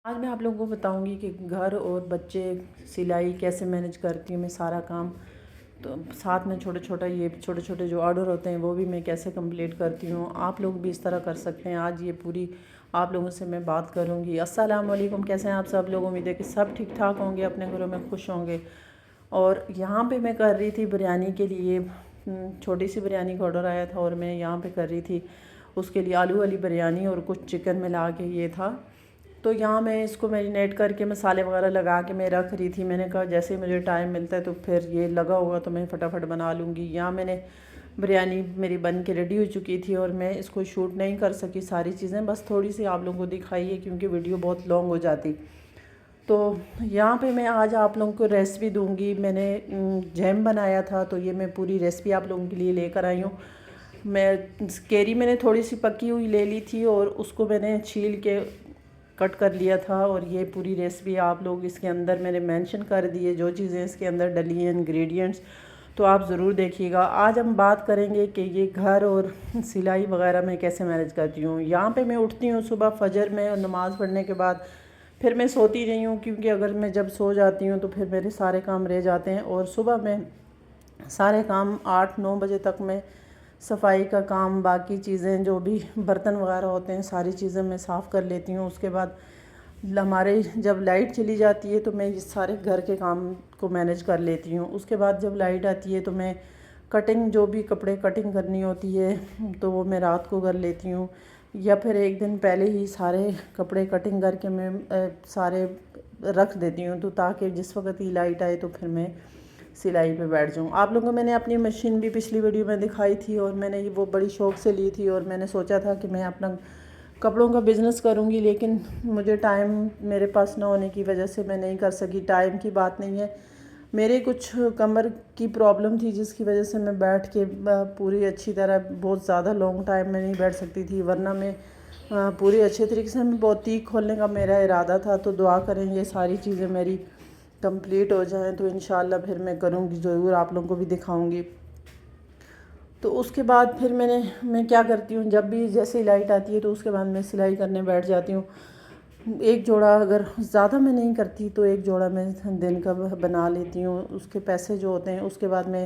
آج میں آپ لوگوں کو بتاؤں گی کہ گھر اور بچے سلائی کیسے مینج کرتی ہوں میں سارا کام، تو ساتھ میں چھوٹے چھوٹے جو آرڈر ہوتے ہیں وہ بھی میں کیسے کمپلیٹ کرتی ہوں۔ آپ لوگ بھی اس طرح کر سکتے ہیں۔ آج یہ پوری آپ لوگوں سے میں بات کروں گی۔ السلام علیکم، کیسے ہیں آپ سب لوگ؟ امید ہے کہ سب ٹھیک ٹھاک ہوں گے، اپنے گھروں میں خوش ہوں گے۔ اور یہاں پہ میں کر رہی تھی بریانی کے لیے، چھوٹی سی بریانی کا آرڈر آیا تھا اور میں یہاں پہ کر رہی تھی اس کے لیے آلو والی بریانی، اور کچھ چکن ملا کے یہ تھا۔ تو یہاں میں اس کو میرینیٹ کر کے مسالے وغیرہ لگا کے میں رکھ رہی تھی۔ میں نے کہا جیسے مجھے ٹائم ملتا ہے تو پھر یہ لگا ہوگا تو میں فٹافٹ بنا لوں گی۔ یہاں میں نے بریانی میری بن کے ریڈی ہو چکی تھی اور میں اس کو شوٹ نہیں کر سکی ساری چیزیں، بس تھوڑی سی آپ لوگوں کو دکھائی ہے کیونکہ ویڈیو بہت لانگ ہو جاتی۔ تو یہاں پہ میں آج آپ لوگوں کو ریسپی دوں گی۔ میں نے جیم بنایا تھا تو یہ میں پوری ریسپی آپ لوگوں کے لیے لے کر آئی ہوں۔ کیری میں نے تھوڑی سی پکی ہوئی لے لی تھی اور اس کو میں نے چھیل کے کٹ کر لیا تھا، اور یہ پوری ریسپی آپ لوگ اس کے اندر میں نے مینشن کر دی ہے جو چیزیں اس کے اندر ڈلی ہیں انگریڈینٹس، تو آپ ضرور دیکھیے گا۔ آج ہم بات کریں گے کہ یہ گھر اور سلائی وغیرہ میں کیسے مینج کرتی ہوں۔ یہاں پہ میں اٹھتی ہوں صبح فجر میں، اور نماز پڑھنے کے بعد پھر میں سوتی نہیں ہوں، کیونکہ اگر میں جب سو جاتی ہوں تو پھر میرے سارے کام رہ جاتے ہیں، اور صبح میں سارے کام 8-9 بجے تک میں صفائی کا کام، باقی چیزیں جو بھی برتن وغیرہ ہوتے ہیں ساری چیزیں میں صاف کر لیتی ہوں۔ اس کے بعد ہمارے جب لائٹ چلی جاتی ہے تو میں اس سارے گھر کے کام کو مینج کر لیتی ہوں۔ اس کے بعد جب لائٹ آتی ہے تو میں کٹنگ، جو بھی کپڑے کٹنگ کرنی ہوتی ہے تو وہ میں رات کو کر لیتی ہوں، یا پھر ایک دن پہلے ہی سارے کپڑے کٹنگ کر کے میں سارے رکھ دیتی ہوں، تو تاکہ جس وقت ہی لائٹ آئے تو پھر میں سلائی پہ بیٹھ جاؤں۔ آپ لوگوں کو میں نے اپنی مشین بھی پچھلی ویڈیو میں دکھائی تھی، اور میں نے وہ بڑی شوق سے لی تھی، اور میں نے سوچا تھا کہ میں اپنا کپڑوں کا بزنس کروں گی، لیکن مجھے ٹائم میرے پاس نہ ہونے کی وجہ سے میں نہیں کر سکی۔ ٹائم کی بات نہیں ہے، میرے کچھ کمر کی پرابلم تھی جس کی وجہ سے میں بیٹھ کے پوری اچھی طرح بہت زیادہ لانگ ٹائم میں نہیں بیٹھ سکتی تھی، ورنہ میں پوری اچھے طریقے سے میں بوتیک کھولنے کا میرا ارادہ تھا۔ تو دعا کریں یہ ساری چیزیں میری کمپلیٹ ہو جائیں تو انشاءاللہ پھر میں کروں گی، ضرور آپ لوگوں کو بھی دکھاؤں گی۔ تو اس کے بعد پھر میں کیا کرتی ہوں، جب بھی جیسے لائٹ آتی ہے تو اس کے بعد میں سلائی کرنے بیٹھ جاتی ہوں۔ ایک جوڑا، اگر زیادہ میں نہیں کرتی تو ایک جوڑا میں دن کا بنا لیتی ہوں۔ اس کے پیسے جو ہوتے ہیں اس کے بعد میں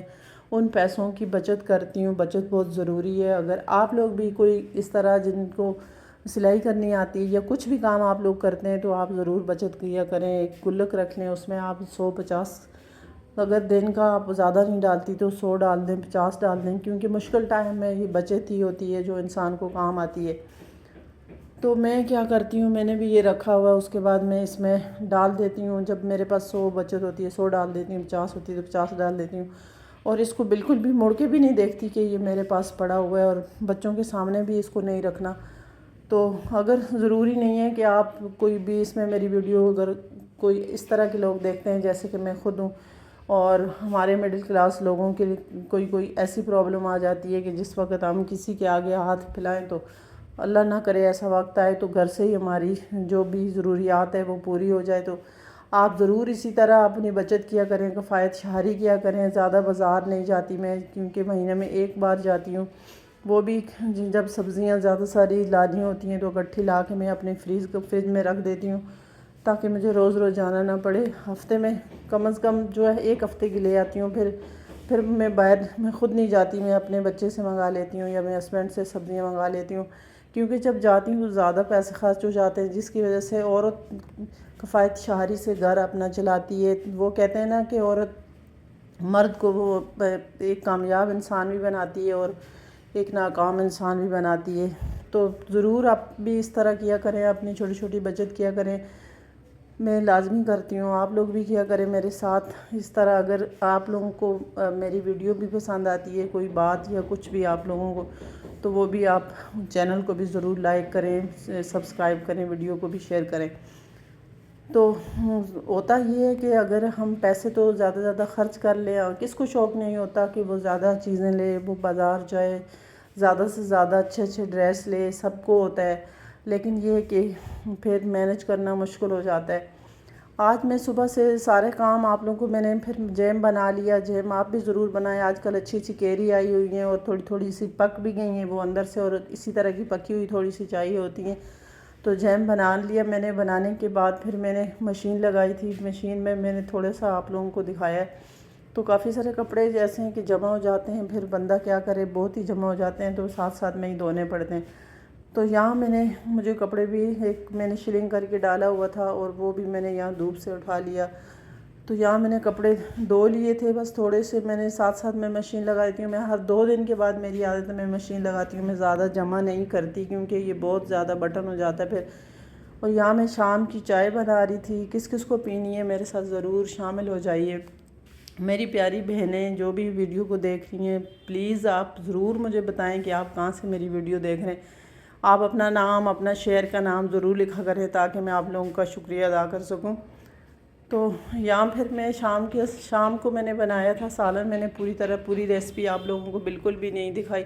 ان پیسوں کی بچت کرتی ہوں۔ بچت بہت ضروری ہے۔ اگر آپ لوگ بھی کوئی اس طرح جن کو سلائی کرنی آتی ہے یا کچھ بھی کام آپ لوگ کرتے ہیں تو آپ ضرور بچت کیا کریں۔ ایک گلک رکھ لیں، اس میں آپ 100-50، اگر دن کا آپ زیادہ نہیں ڈالتی تو 100 ڈال دیں، 50 ڈال دیں، کیونکہ مشکل ٹائم میں یہ بچت ہی ہوتی ہے جو انسان کو کام آتی ہے۔ تو میں کیا کرتی ہوں، میں نے بھی یہ رکھا ہوا ہے، اس کے بعد میں اس میں ڈال دیتی ہوں۔ جب میرے پاس 100 بچت ہوتی ہے 100 ڈال دیتی ہوں، 50 ہوتی ہے تو 50 ڈال دیتی ہوں، اور اس کو بالکل بھی مڑ کے بھی نہیں دیکھتی کہ یہ میرے پاس پڑا ہوا ہے، اور بچوں کے سامنے بھی اس کو نہیں رکھنا۔ تو اگر ضروری نہیں ہے کہ آپ کوئی بھی اس میں میری ویڈیو، اگر کوئی اس طرح کے لوگ دیکھتے ہیں جیسے کہ میں خود ہوں، اور ہمارے مڈل کلاس لوگوں کے کوئی ایسی پرابلم آ جاتی ہے کہ جس وقت ہم کسی کے آگے ہاتھ پھیلائیں تو اللہ نہ کرے ایسا وقت آئے تو گھر سے ہی ہماری جو بھی ضروریات ہے وہ پوری ہو جائے، تو آپ ضرور اسی طرح اپنی بچت کیا کریں، کفایت شہری کیا کریں۔ زیادہ بازار نہیں جاتی میں، کیونکہ مہینے میں ایک بار جاتی ہوں، وہ بھی جب سبزیاں زیادہ ساری لانی ہوتی ہیں تو اکٹھی لا کے میں اپنے فریج میں رکھ دیتی ہوں، تاکہ مجھے روز روز جانا نہ پڑے۔ ہفتے میں کم از کم جو ہے ایک ہفتے کی لے آتی ہوں، پھر میں باہر میں خود نہیں جاتی، میں اپنے بچے سے منگا لیتی ہوں یا میں ہسبینڈ سے سبزیاں منگا لیتی ہوں، کیونکہ جب جاتی ہوں تو زیادہ پیسے خرچ ہو جاتے ہیں، جس کی وجہ سے عورت کفایت شہری سے گھر اپنا چلاتی ہے۔ وہ کہتے ہیں نا کہ عورت مرد کو وہ ایک کامیاب انسان بھی بناتی ہے اور ایک ناکام انسان بھی بناتی ہے۔ تو ضرور آپ بھی اس طرح کیا کریں، اپنی چھوٹی چھوٹی بچت کیا کریں۔ میں لازمی کرتی ہوں، آپ لوگ بھی کیا کریں میرے ساتھ اس طرح۔ اگر آپ لوگوں کو میری ویڈیو بھی پسند آتی ہے، کوئی بات یا کچھ بھی آپ لوگوں کو، تو وہ بھی آپ چینل کو بھی ضرور لائک کریں، سبسکرائب کریں، ویڈیو کو بھی شیئر کریں۔ تو ہوتا یہ ہے کہ اگر ہم پیسے تو زیادہ زیادہ خرچ کر لیں، اور کس کو شوق نہیں ہوتا کہ وہ زیادہ چیزیں لے، وہ بازار جائے، زیادہ سے زیادہ اچھے اچھے ڈریس لے، سب کو ہوتا ہے، لیکن یہ کہ پھر مینج کرنا مشکل ہو جاتا ہے۔ آج میں صبح سے سارے کام آپ لوگوں کو میں نے پھر جیم بنا لیا۔ جیم آپ بھی ضرور بنائیں، آج کل اچھی اچھی کیری آئی ہوئی ہیں اور تھوڑی تھوڑی سی پک بھی گئی ہیں وہ اندر سے، اور اسی طرح کی پکی ہوئی تھوڑی سی چاہیے ہوتی ہیں، تو جیم بنا لیا میں نے. بنانے کے بعد پھر میں نے مشین لگائی تھی. مشین میں میں نے تھوڑا سا آپ لوگوں کو دکھایا ہے. تو کافی سارے کپڑے جیسے ہیں کہ جمع ہو جاتے ہیں, پھر بندہ کیا کرے, بہت ہی جمع ہو جاتے ہیں تو ساتھ ساتھ میں ہی دھونے پڑتے ہیں. تو یہاں مجھے کپڑے بھی ایک میں نے شلنگ کر کے ڈالا ہوا تھا, اور وہ بھی میں نے یہاں دھوپ سے اٹھا لیا. تو یہاں میں نے کپڑے دھو لیے تھے بس تھوڑے سے. میں نے ساتھ ساتھ میں مشین لگاتی ہوں. میں ہر 2 دن کے بعد میری عادت ہے میں مشین لگاتی ہوں. میں زیادہ جمع نہیں کرتی کیونکہ یہ بہت زیادہ بٹن ہو جاتا ہے پھر. اور یہاں میں شام کی چائے بنا رہی تھی. کس کس کو پینی ہے میرے ساتھ ضرور شامل ہو جائیے. میری پیاری بہنیں جو بھی ویڈیو کو دیکھ رہی ہیں, پلیز آپ ضرور مجھے بتائیں کہ آپ کہاں سے میری ویڈیو دیکھ رہے ہیں. آپ اپنا نام, اپنا شہر کا نام ضرور لکھا کریں تاکہ میں آپ لوگوں کا شکریہ ادا کر سکوں. تو یہاں پھر میں شام کو میں نے بنایا تھا سالن. میں نے پوری ریسپی آپ لوگوں کو بالکل بھی نہیں دکھائی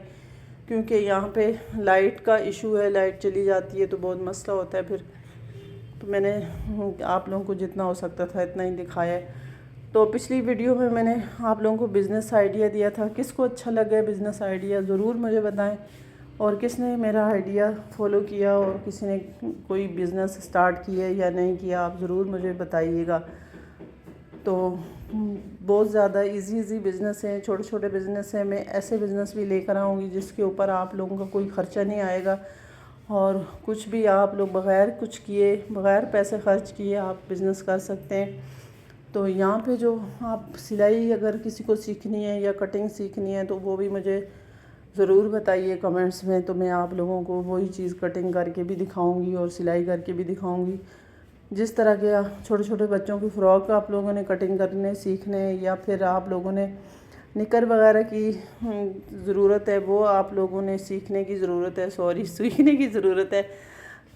کیونکہ یہاں پہ لائٹ کا ایشو ہے. لائٹ چلی جاتی ہے تو بہت مسئلہ ہوتا ہے پھر. تو میں نے آپ لوگوں کو جتنا ہو سکتا تھا اتنا ہی دکھایا ہے. تو پچھلی ویڈیو میں نے آپ لوگوں کو بزنس آئیڈیا دیا تھا. کس کو اچھا لگا بزنس آئیڈیا ضرور مجھے بتائیں, اور کس نے میرا آئیڈیا فالو کیا, اور کسی نے کوئی بزنس سٹارٹ کیا یا نہیں کیا, آپ ضرور مجھے بتائیے گا. تو بہت زیادہ ایزی بزنس ہیں, چھوٹے چھوٹے بزنس ہیں. میں ایسے بزنس بھی لے کر آؤں گی جس کے اوپر آپ لوگوں کا کوئی خرچہ نہیں آئے گا, اور کچھ بھی آپ لوگ بغیر کچھ کیے, بغیر پیسے خرچ کیے آپ بزنس کر سکتے ہیں. تو یہاں پہ جو آپ سلائی اگر کسی کو سیکھنی ہے یا کٹنگ سیکھنی ہے تو وہ بھی مجھے ضرور بتائیے کمنٹس میں. تو میں آپ لوگوں کو وہی چیز کٹنگ کر کے بھی دکھاؤں گی اور سلائی کر کے بھی دکھاؤں گی. جس طرح کے چھوٹے چھوٹے بچوں کی فراک آپ لوگوں نے کٹنگ کرنے سیکھنے, یا پھر آپ لوگوں نے نکر وغیرہ کی ضرورت ہے, وہ آپ لوگوں نے سیکھنے کی ضرورت ہے, سیکھنے کی ضرورت ہے,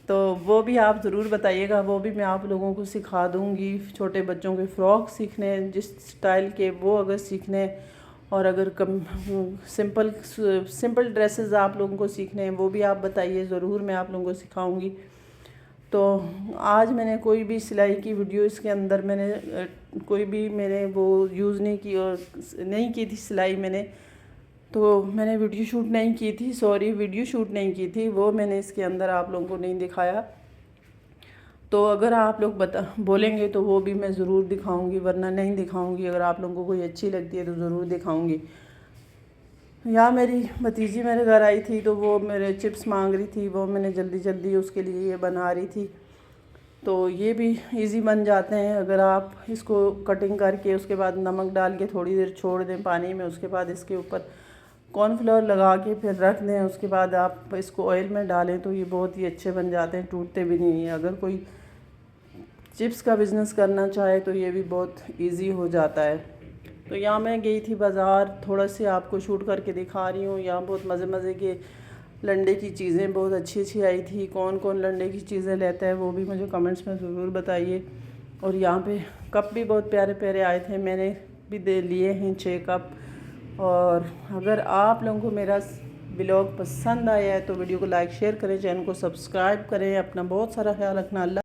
تو وہ بھی آپ ضرور بتائیے گا. وہ بھی میں آپ لوگوں کو سکھا دوں گی. چھوٹے بچوں کے فراک سیکھنے جس سٹائل کے, وہ اگر سیکھنے, اور اگر سمپل ڈریسز آپ لوگوں کو سیکھنے ہیں وہ بھی آپ بتائیے, ضرور میں آپ لوگوں کو سکھاؤں گی. تو آج میں نے کوئی بھی سلائی کی ویڈیو اس کے اندر میں نے کوئی بھی میں نے وہ یوز نہیں کی, اور نہیں کی تھی سلائی میں نے. تو میں نے ویڈیو شوٹ نہیں کی تھی, ویڈیو شوٹ نہیں کی تھی, وہ میں نے اس کے اندر آپ لوگوں کو نہیں دکھایا. تو اگر آپ لوگ بولیں گے تو وہ بھی میں ضرور دکھاؤں گی, ورنہ نہیں دکھاؤں گی. اگر آپ لوگوں کو کوئی اچھی لگتی ہے تو ضرور دکھاؤں گی. یہاں میری بھتیجی میرے گھر آئی تھی تو وہ میرے چپس مانگ رہی تھی, وہ میں نے جلدی اس کے لیے یہ بنا رہی تھی. تو یہ بھی ایزی بن جاتے ہیں اگر آپ اس کو کٹنگ کر کے اس کے بعد نمک ڈال کے تھوڑی دیر چھوڑ دیں پانی میں, اس کے بعد اس کے اوپر کارن فلاور لگا کے پھر رکھ دیں. اس کے بعد آپ اس کو آئل میں ڈالیں تو یہ بہت ہی اچھے بن جاتے ہیں, ٹوٹتے بھی نہیں ہیں. اگر کوئی چپس کا بزنس کرنا چاہے تو یہ بھی بہت ایزی ہو جاتا ہے. تو یہاں میں گئی تھی بازار, تھوڑا سے آپ کو شوٹ کر کے دکھا رہی ہوں. یہاں بہت مزے کے لنڈے کی چیزیں بہت اچھی آئی تھی. کون لنڈے کی چیزیں لیتا ہے وہ بھی مجھے کمنٹس میں ضرور بتائیے. اور یہاں پہ کپ بھی بہت پیارے آئے تھے, میں نے بھی لیے ہیں 6 کپ. اور اگر آپ لوگوں کو میرا ولاگ پسند آیا ہے تو ویڈیو کو لائک شیئر کریں, چینل کو سبسکرائب کریں. اپنا بہت سارا خیال رکھنا. اللہ